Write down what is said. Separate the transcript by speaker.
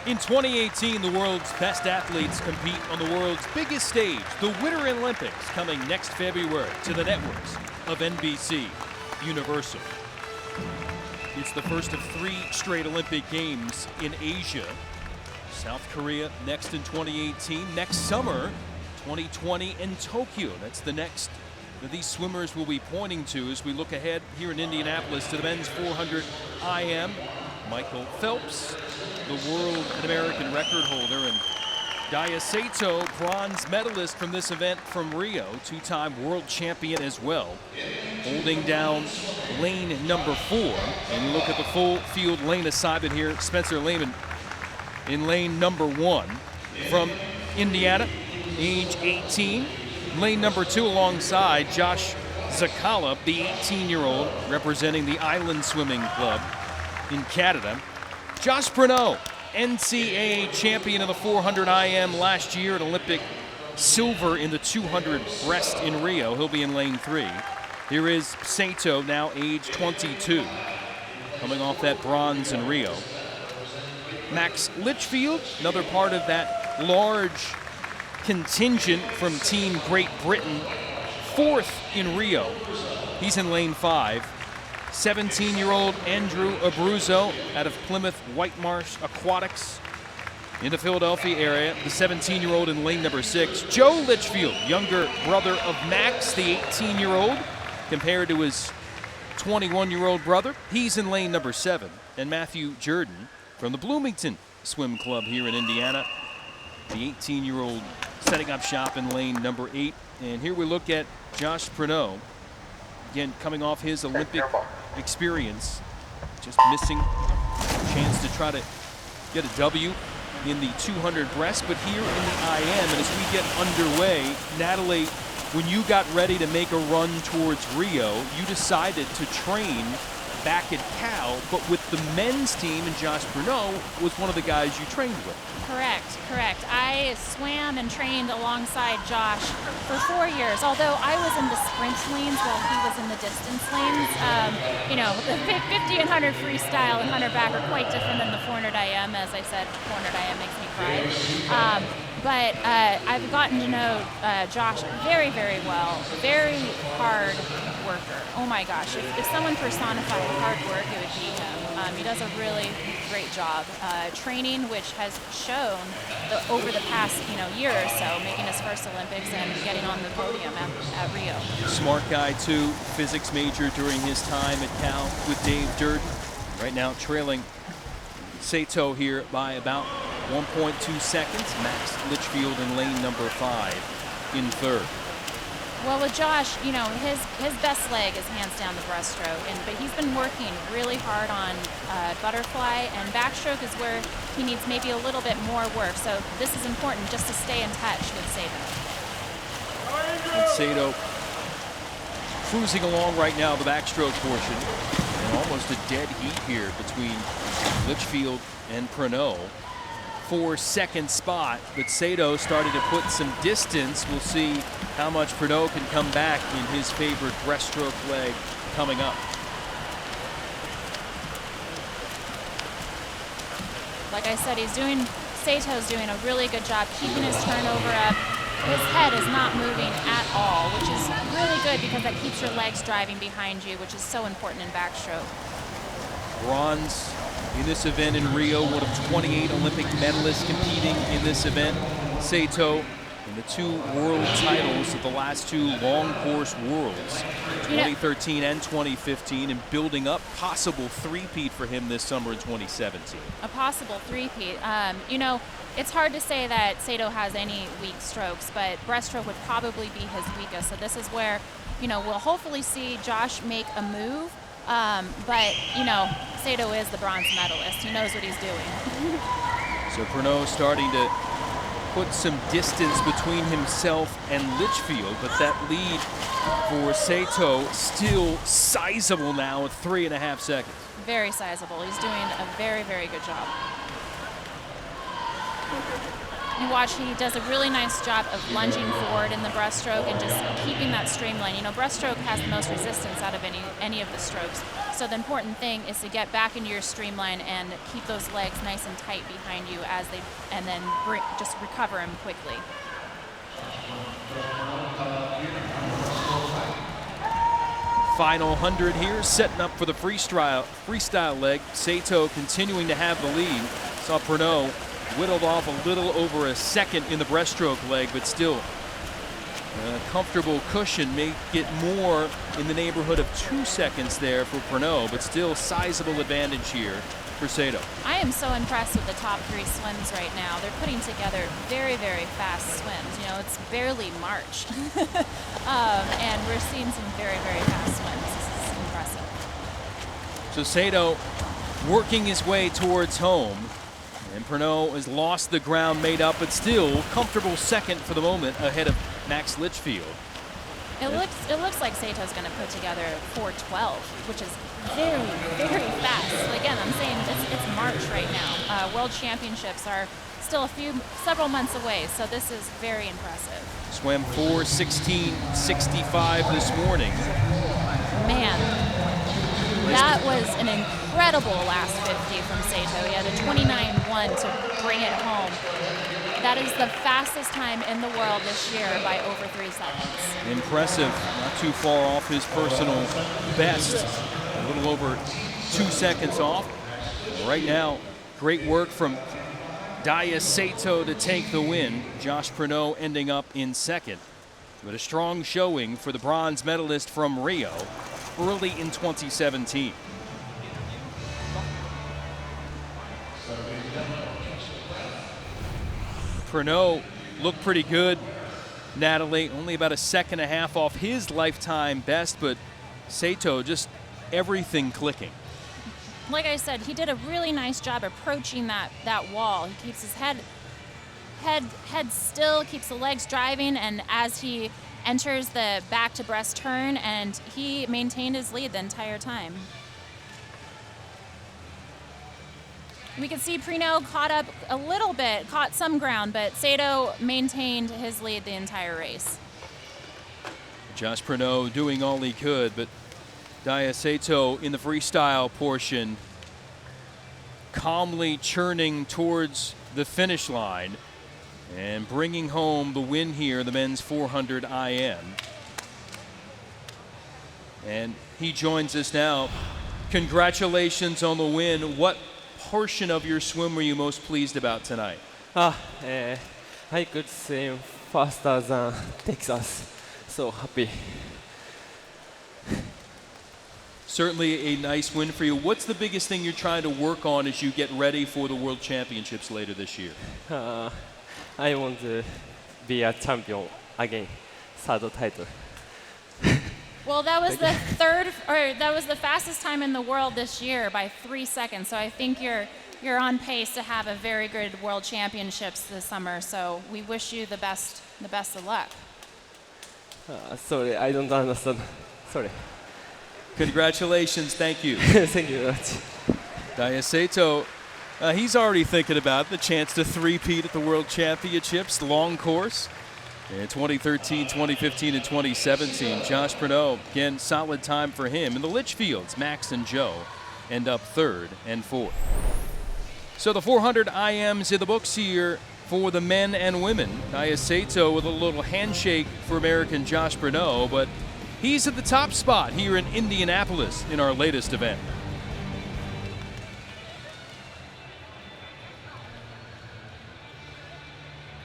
Speaker 1: In 2018, the world's best athletes compete on the world's biggest stage, the Winter Olympics, coming next February to the networks of NBC Universal. It's the first of 3 straight Olympic Games in Asia. South Korea next in 2018. Next summer, 2020 in Tokyo. That's the next that these swimmers will be pointing to as we look ahead here in Indianapolis to the men's 400 IM. Michael Phelps, the world and American record holder, and Daya Sato, bronze medalist from this event from Rio, 2-time world champion as well, holding down lane number 4. And you look at the full field lane assignment here. Spencer Lehman in lane number 1 from Indiana, age 18. Lane number 2 alongside Josh Zakala, the 18-year-old representing the Island Swimming Club in Canada. Josh Bruno, NCAA champion of the 400 IM last year at Olympic silver in the 200 breast in Rio. He'll be in lane 3. Here is Sato, now age 22, coming off that bronze in Rio. Max Litchfield, another part of that large contingent from Team Great Britain, 4th in Rio. He's in lane 5. 17-year-old Andrew Abruzzo out of Plymouth Whitemarsh Aquatics in the Philadelphia area. The 17-year-old in lane number 6. Joe Litchfield, younger brother of Max, the 18-year-old, compared to his 21-year-old brother. He's in lane number 7. And Matthew Jordan from the Bloomington Swim Club here in Indiana, the 18-year-old setting up shop in lane number 8. And here we look at Josh Bruno, again coming off his Olympic experience, just missing a chance to try to get a W in the 200 breast, but here in the IM. And as we get underway, Natalie, when you got ready to make a run towards Rio, you decided to train back at Cal, but with the men's team, and Josh Bruno was one of the guys you trained with.
Speaker 2: Correct. I swam and trained alongside Josh for 4 years, although I was in the sprint lanes while he was in the distance lanes. The 50 and 100 freestyle and 100 back are quite different than the 400 IM. As I said, 400 IM makes me cry. But I've gotten to know Josh very, very well. Very hard worker. Oh my gosh, if someone personified hard work, it would be him. He does a really great job training, which has shown over the past year or so, making his first Olympics and getting on the podium at Rio.
Speaker 1: Smart guy too, physics major during his time at Cal with Dave Durden. Right now trailing Sato here by about 1.2 seconds. Max Litchfield in lane number 5 in 3rd.
Speaker 2: Well, with Josh, his best leg is hands down the breaststroke, but he's been working really hard on butterfly, and backstroke is where he needs maybe a little bit more work. So this is important just to stay in touch with Sato.
Speaker 1: And Sato cruising along right now the backstroke portion, and almost a dead heat here between Litchfield and Bruno. 4-second spot, but Sato starting to put some distance. We'll see how much Bruno can come back in his favorite breaststroke leg coming up.
Speaker 2: Like I said, Sato's doing a really good job keeping his turnover up. His head is not moving at all, which is really good because that keeps your legs driving behind you, which is so important in backstroke.
Speaker 1: Bronze in this event in Rio, one of 28 Olympic medalists competing in this event. Sato in the 2 world titles of the last 2 long course worlds, 2013 and 2015, and building up possible three-peat for him this summer in 2017.
Speaker 2: A possible three-peat. It's hard to say that Sato has any weak strokes, but breaststroke would probably be his weakest. So this is where, we'll hopefully see Josh make a move. But Sato is the bronze medalist. He knows what he's doing.
Speaker 1: So Bruno starting to put some distance between himself and Litchfield, but that lead for Sato still sizable now at 3.5 seconds.
Speaker 2: Very sizable. He's doing a very, very good job. You watch, he does a really nice job of lunging forward in the breaststroke and just keeping that streamline. You know, breaststroke has the most resistance out of any of the strokes. So the important thing is to get back into your streamline and keep those legs nice and tight behind you and then just recover them quickly.
Speaker 1: Final 100 here, setting up for the freestyle leg. Sato continuing to have the lead. Saw Bruno whittled off a little over a second in the breaststroke leg, but still a comfortable cushion. May get more in the neighborhood of 2 seconds there for Bruno, but still sizable advantage here for Sato.
Speaker 2: I am so impressed with the top 3 swims right now. They're putting together very, very fast swims. You know, it's barely March. And we're seeing some very, very fast swims. This is impressive.
Speaker 1: So Sato working his way towards home. And Bruno has lost the ground made up, but still comfortable second for the moment ahead of Max Litchfield.
Speaker 2: It looks like Sato's going to put together 4:12, which is very, very fast. Again, I'm saying it's March right now. World Championships are still several months away, so this is very impressive.
Speaker 1: Swam 4:16.65 this morning.
Speaker 2: Man, that was an incredible last 50 from Sato. He had a 29.1 to bring it home. That is the fastest time in the world this year by over 3 seconds. Impressive.
Speaker 1: Not too far off his personal best. A little over 2 seconds off. Right now, great work from Daya Sato to take the win. Josh Bruno ending up in second. But a strong showing for the bronze medalist from Rio early in 2017. Bruno looked pretty good, Natalie. Only about a second and a half off his lifetime best, but Sato just everything clicking.
Speaker 2: Like I said, he did a really nice job approaching that wall. He keeps his head still, keeps the legs driving, and as he enters the back to breast turn, and he maintained his lead the entire time. We could see Bruno caught up a little bit, caught some ground, but Sato maintained his lead the entire race.
Speaker 1: Josh Bruno doing all he could, but Daya Sato in the freestyle portion calmly churning towards the finish line and bringing home the win here, the men's 400 IM. And he joins us now. Congratulations on the win. What portion of your swim were you most pleased about tonight?
Speaker 3: I could swim faster than Texas. So happy.
Speaker 1: Certainly a nice win for you. What's the biggest thing you're trying to work on as you get ready for the World Championships later this year?
Speaker 3: I want to be a champion again, third title.
Speaker 2: Well, that was the fastest time in the world this year by 3 seconds. So I think you're on pace to have a very good World Championships this summer. So we wish you the best of luck.
Speaker 3: Sorry, I don't understand. Sorry.
Speaker 1: Congratulations. Thank you.
Speaker 3: Thank you very much.
Speaker 1: Daya Sato, he's already thinking about the chance to three-peat at the World Championships, long course. In 2013, 2015, and 2017, Josh Bruno, again, solid time for him. And the Litchfields, Max and Joe, end up third and fourth. So the 400 IMs in the books here for the men and women. Daya Sato with a little handshake for American Josh Bruno, but he's at the top spot here in Indianapolis in our latest event.